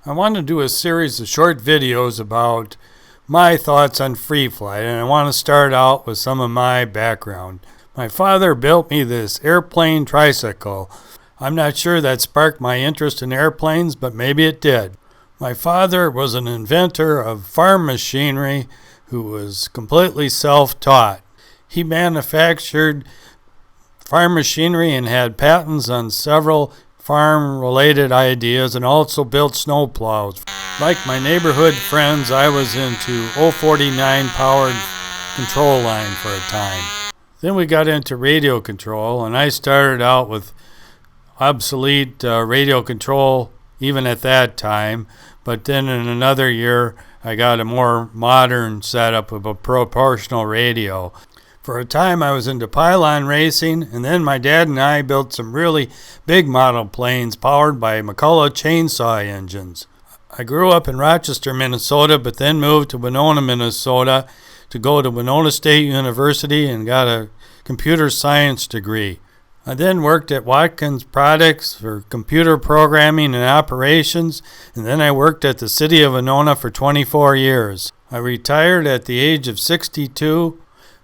I want to do a series of short videos about my thoughts on free flight, and I want to start out with some of my background. My father built me this airplane tricycle. I'm not sure that sparked my interest in airplanes, but maybe it did. My father was an inventor of farm machinery who was completely self-taught. He manufactured farm machinery and had patents on several farm-related ideas, and also built snowplows. Like my neighborhood friends, I was into 049 powered control line for a time. Then we got into radio control, and I started out with obsolete radio control even at that time, but then in another year I got a more modern setup of a proportional radio. For a time I was into pylon racing, and then my dad and I built some really big model planes powered by McCulloch chainsaw engines. I grew up in Rochester, Minnesota, but then moved to Winona, Minnesota to go to Winona State University and got a computer science degree. I then worked at Watkins Products for computer programming and operations, and then I worked at the city of Winona for 24 years. I retired at the age of 62.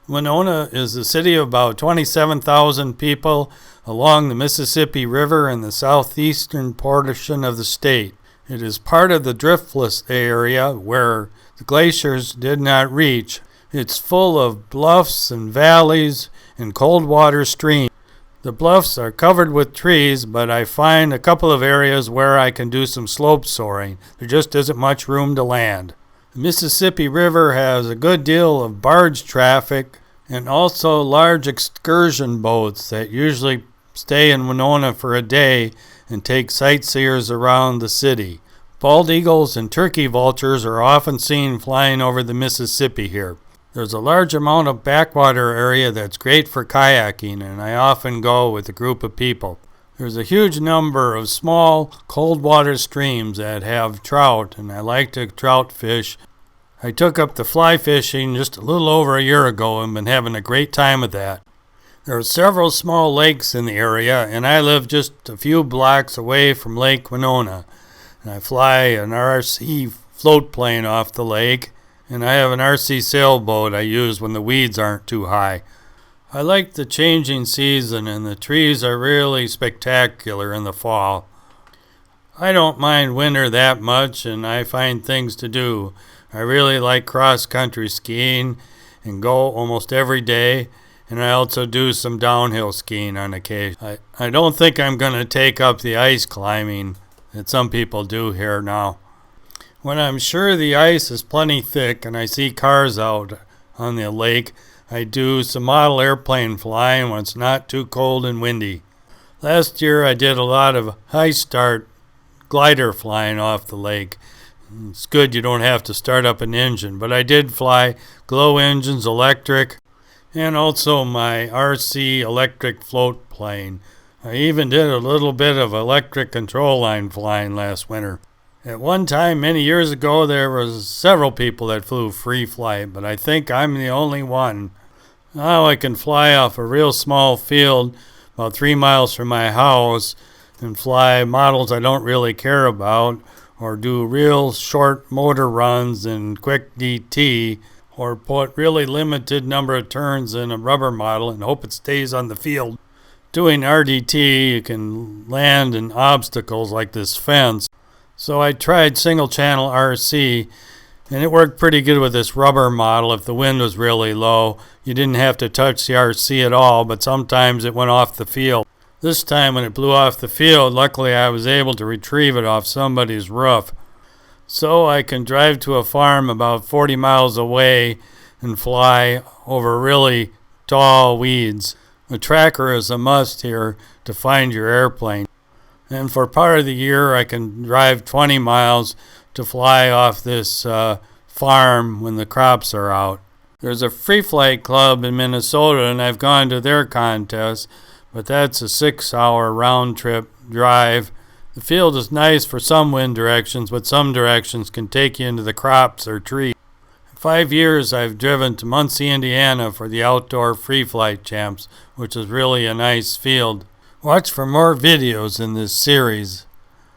Winona is a city of about 27,000 people along the Mississippi River in the southeastern portion of the state. It is part of the driftless area where the glaciers did not reach. It's full of bluffs and valleys and cold water streams. The bluffs are covered with trees, but I find a couple of areas where I can do some slope soaring. There just isn't much room to land. The Mississippi River has a good deal of barge traffic and also large excursion boats that usually stay in Winona for a day and take sightseers around the city. Bald eagles and turkey vultures are often seen flying over the Mississippi here. There's a large amount of backwater area that's great for kayaking, and I often go with a group of people. There's a huge number of small, cold water streams that have trout, and I like to trout fish. I took up the fly fishing just a little over a year ago and been having a great time with that. There are several small lakes in the area, and I live just a few blocks away from Lake Winona. And I fly an RC float plane off the lake, and I have an RC sailboat I use when the weeds aren't too high. I like the changing season, and the trees are really spectacular in the fall. I don't mind winter that much, and I find things to do. I really like cross-country skiing and go almost every day, and I also do some downhill skiing on occasion. I don't think I'm going to take up the ice climbing that some people do here now. When I'm sure the ice is plenty thick and I see cars out on the lake, I do some model airplane flying when it's not too cold and windy. Last year I did a lot of high start glider flying off the lake. It's good you don't have to start up an engine, but I did fly glow engines, electric, and also my RC electric float plane. I even did a little bit of electric control line flying last winter. At one time, many years ago, there was several people that flew free flight, but I think I'm the only one. Now I can fly off a real small field about 3 miles from my house and fly models I don't really care about, or do real short motor runs in quick DT, or put really limited number of turns in a rubber model and hope it stays on the field. Doing RDT, you can land in obstacles like this fence. So I tried single channel RC, and it worked pretty good with this rubber model. If the wind was really low, you didn't have to touch the RC at all, but sometimes it went off the field. This time when it blew off the field, luckily I was able to retrieve it off somebody's roof. So I can drive to a farm about 40 miles away and fly over really tall weeds. A tracker is a must here to find your airplane. And for part of the year I can drive 20 miles to fly off this farm when the crops are out. There's a free flight club in Minnesota, and I've gone to their contest, but that's a 6-hour round-trip drive. The field is nice for some wind directions, but some directions can take you into the crops or trees. In 5 years, I've driven to Muncie, Indiana for the Outdoor Free Flight Champs, which is really a nice field. Watch for more videos in this series.